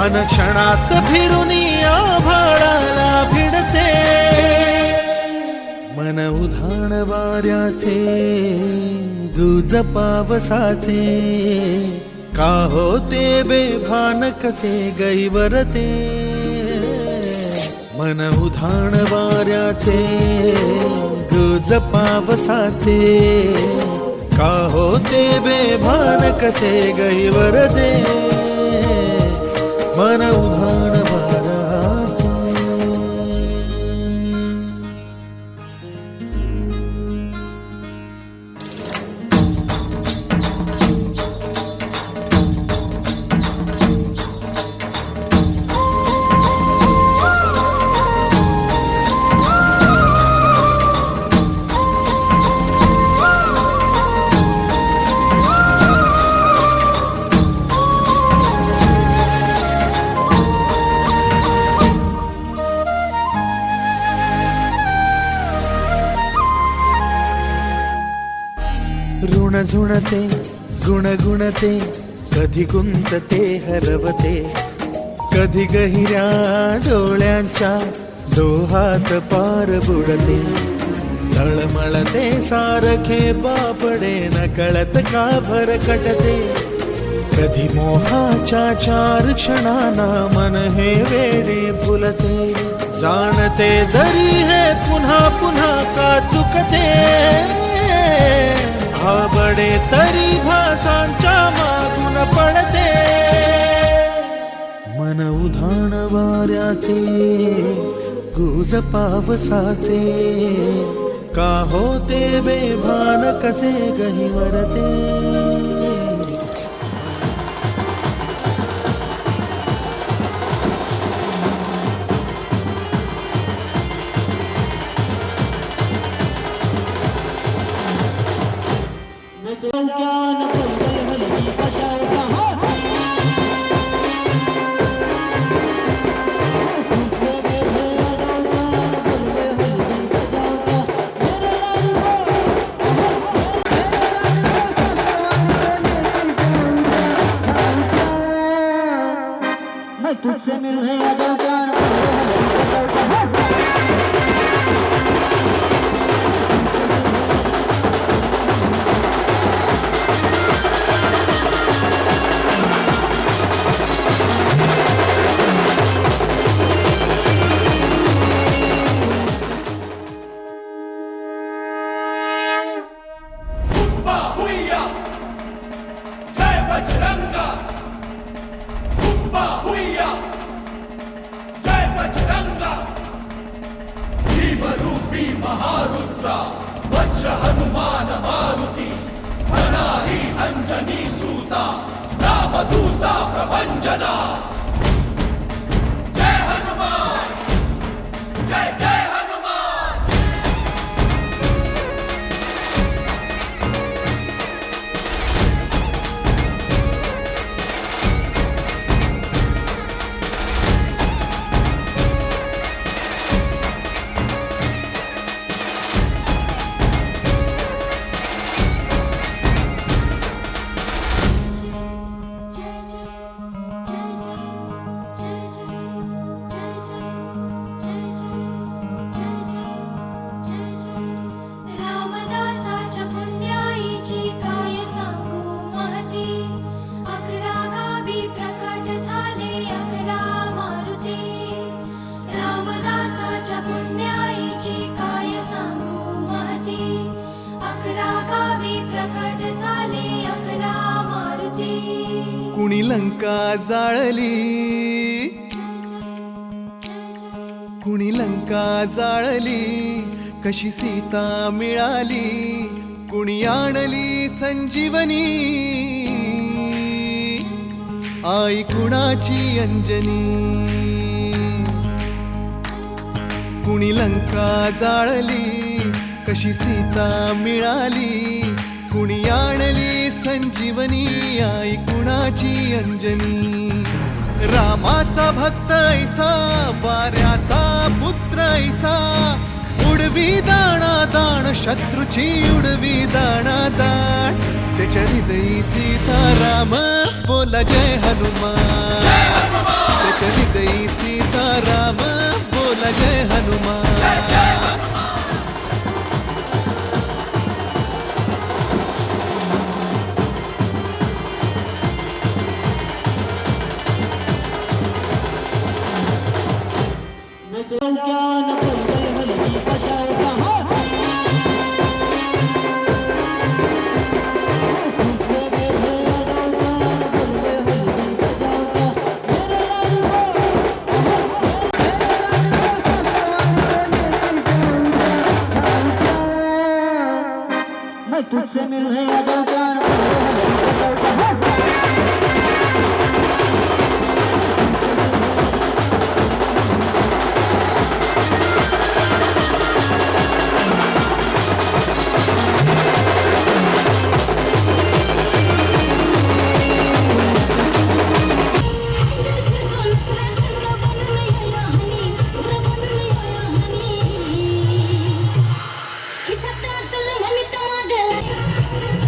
मन क्षणात फिरून आभाळाला भिडते, मन उधाण वाऱ्याचे गुज पावसाचे, का होते बेभान कसे गैवरते, मन उधाण वाऱ्याचे गुज पावसाचे, का होते बेभान कसे गैवरते, मन उधाण वाऱ्याचे. ऋण झुणते गुणगुणते, कधी गुंतते हरवते, कधी गहिऱ्या डोळ्यांच्या डोहात पार बुडते, तळमळते सारखे बापडे नकळत का भरकटते, कधी मोहाच्या चार क्षणांना मन हे वेडे फुलते, जाणते जरी हे पुन्हा पुन्हा का चुकते, आवडे तरी भासांच्या मागून पडते, मन उधाण वाऱ्याचे गुज पावसाचे, का होते बेभान कसे गहिवरते. तुझसे मिलने आ जाऊं जान महारुद्रा वज्र हनुमान मारुति अनारी अंजनी सूता रामदूता प्रभंजना. जय हनुमान जय जय हनुमान. कुणी लंका जाळली, कुणी लंका जाळली, कशी सीता मिळाली, कुणी आणली संजीवनी, आई कुणाची अंजनी. कुणी लंका जाळली, कशी सीता मिळाली, कुणी आणली संजीवनी, आई कुणाची अंजनी. रामाचा भक्त ऐसा, वाऱ्याचा पुत्र ऐसा, उडवी दाणा दाण शत्रूची उडवी दाणा दाण. त्याच्या हृदयी सीताराम बोला जय हनुमान. हृदयी सीताराम बोला जय हनुमान. जय जय हनुमान. ज्ञान बोलवे हलगी बजाओ कहाँ तुझसे मेरे ज्ञान बोलवे हलगी बजाओ का मेरे लाडू मैं तुझसे मिलने आ जाऊं ज्ञान बोलवे हलगी बजाओ का Kisah tak selalu wanita magelang.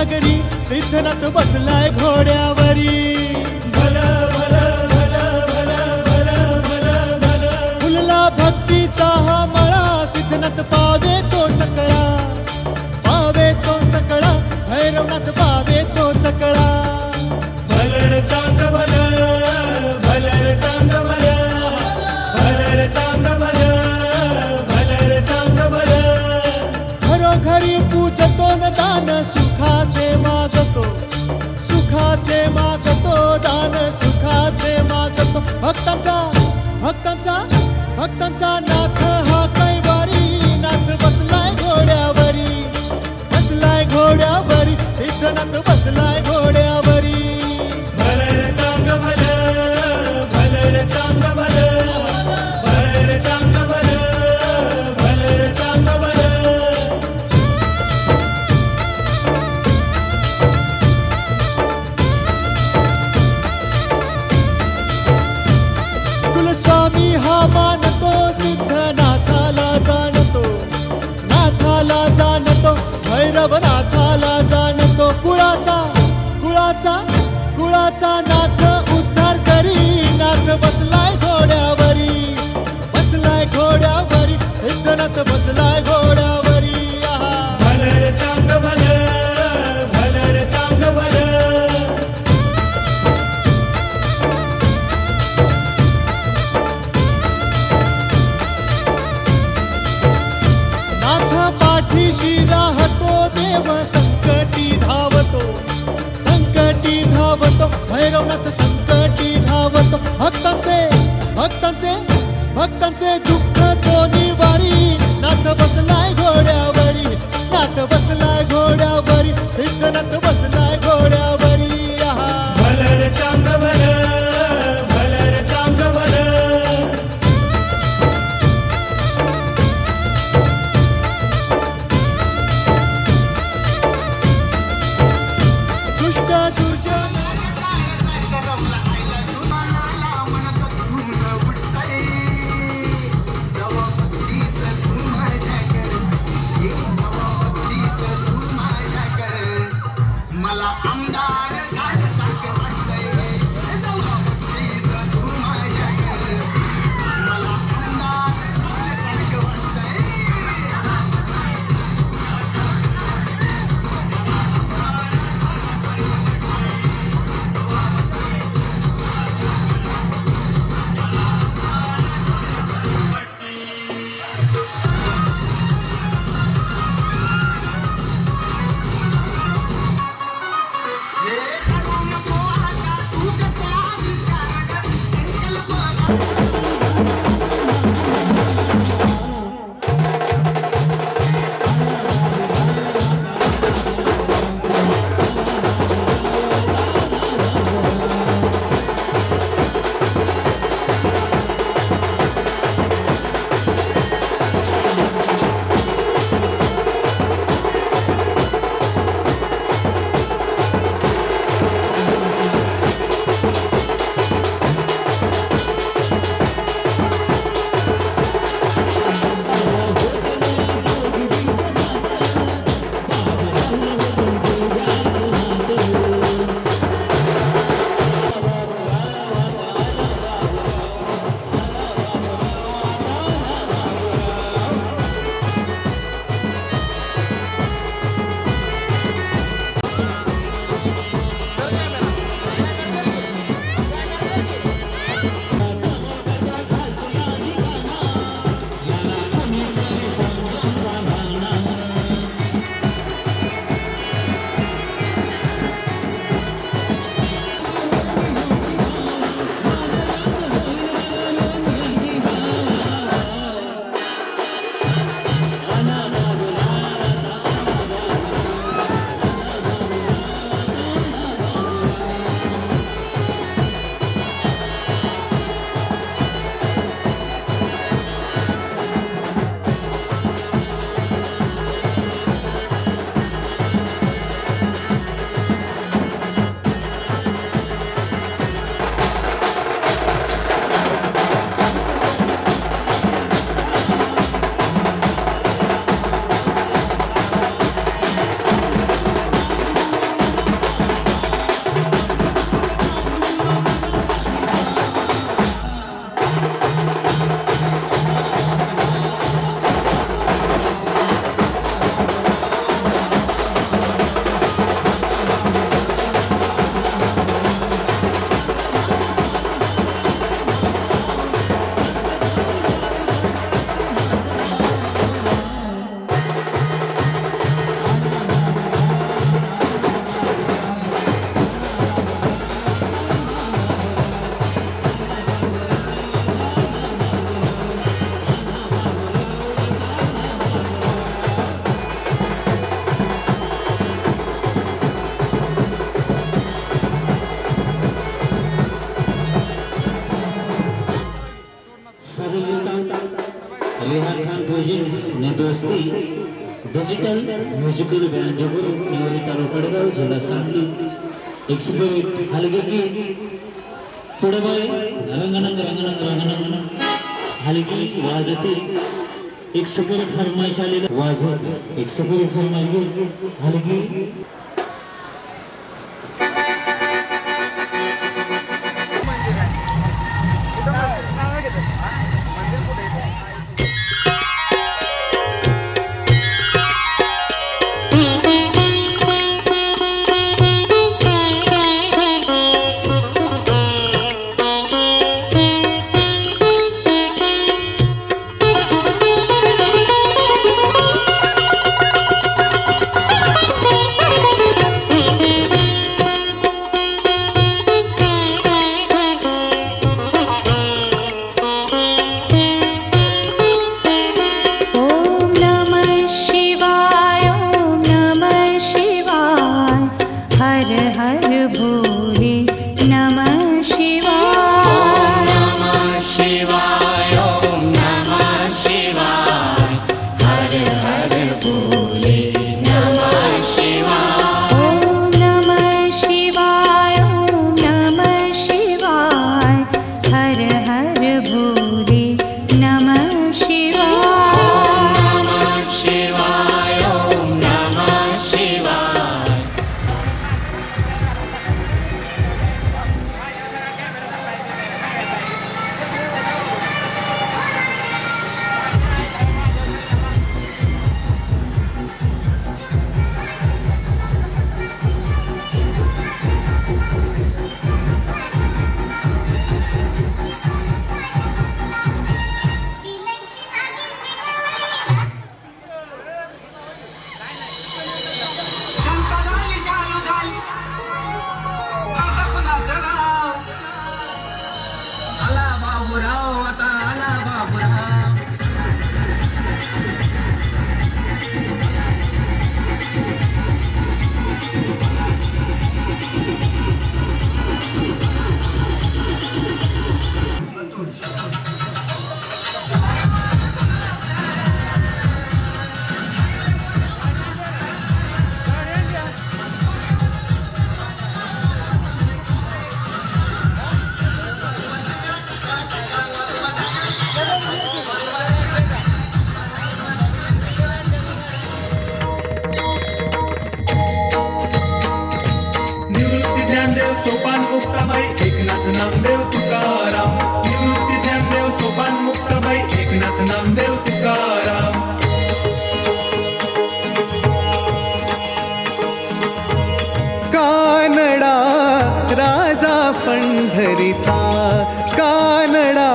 नगरी सिद्धनाथ बसलाय घोड्यावरी भल भल भल भल भल भल भल फुलला भक्तीचा हा मळा सिद्धनाथ पावे तो सकळा पावे तो सकळा भैरवनाथ पावे तो सकळा भलर चांग भल भलर चांग भल भलर चांग भल भलर चांग भल घरोघरी पूजतो न दान सुखाचे मागतो सुखाचे मागतो दान सुखाचे मागतो भक्तांचा भक्तांचा भक्तांचा नाथ हा कैवारी नाथ बसलाय घोड्यावरी बसलाय घोड्यावरी सिद्धनाथ बसलाय घोड्यावरी भलर चांग भल भलर चांग भल भलर चांग भल भलर चांग भल कुलस्वामी हा मानतो सिद्धनाथाला जाणतो नाथाला जाणतो भैरवनाथाला जाणतो कुळाचा कुळाचा कुळाचा नाथ उद्धार करी नाथ बसलाय घोड्यावरी बसलाय घोड्यावरी सिद्धनाथ बसलाय घोड्यावरी आहा भलर चांग भल भलर चांग भल नाथ पाठीशी राहतो देव संकटी धावतो संकटी धावतो भैरवनाथ संकटी धावतो भक्तांचे भक्तांचे भक्तांचे दुःख तो निवारी नाथ बसलाय घोड्यावरी नाथ बसलाय घोड्यावरी सिद्धनाथ बसलाय घोड्यावरी आहा भलर चांग भल भलर चांग भल दुष्ट दुर्जन वस्ती डिजिटल म्युझिकल बँड जगुरू निवडी तालुका कडगाव जिल्हा सांगली 101 हलगे की पुढे बाय रंगनंग रंगनंग रंगनंग हलगी वाजते एक सुपर फरमाइश आलेला वाजत एक सुपर फरमाइश हलगी सोपान मुक्ताबाई एकनाथ नामदेव तुकाराम निवृत्ती ज्ञानदेव सोपान मुक्ताबाई एकनाथ नामदेव तुकाराम कानडा राजा पंढरीचा कानडा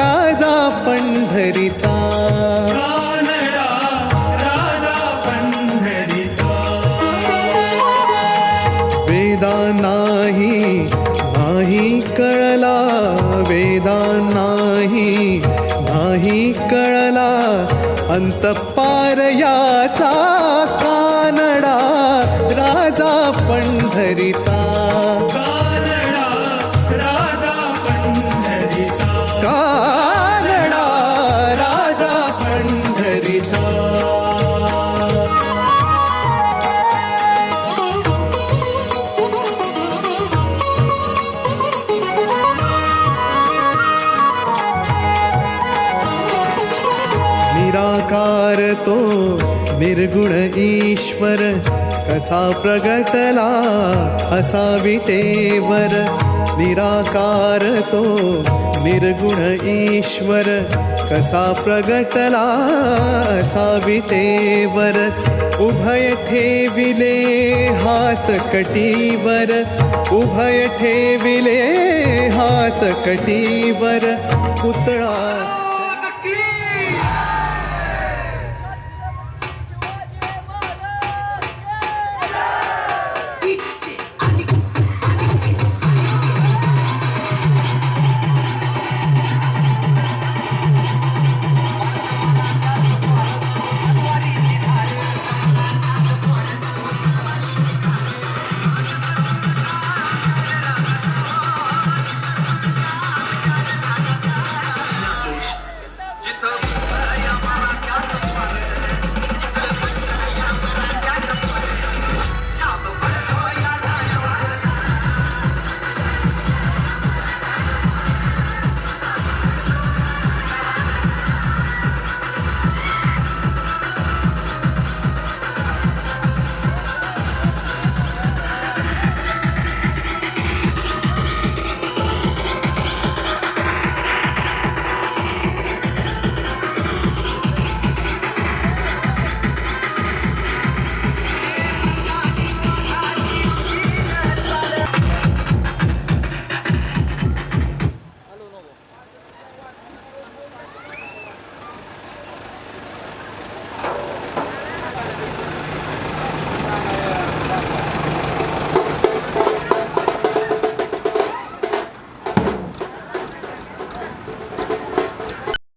राजा पंढरीचा नाही कळला वेदा नाही कळला अंतपार याचा कानडा राजा पंढरीचा कानडा राजा पंढरीचा कानडा राजा पंढरीचा निराकार तो निर्गुण ईश्वर कसा प्रगटला असा विटेवर निराकार तो निर्गुण ईश्वर कसा प्रगटला असा विटेवर उभय ठेविले हात कटीवर उभय ठेविले हात कटीवर पुतळा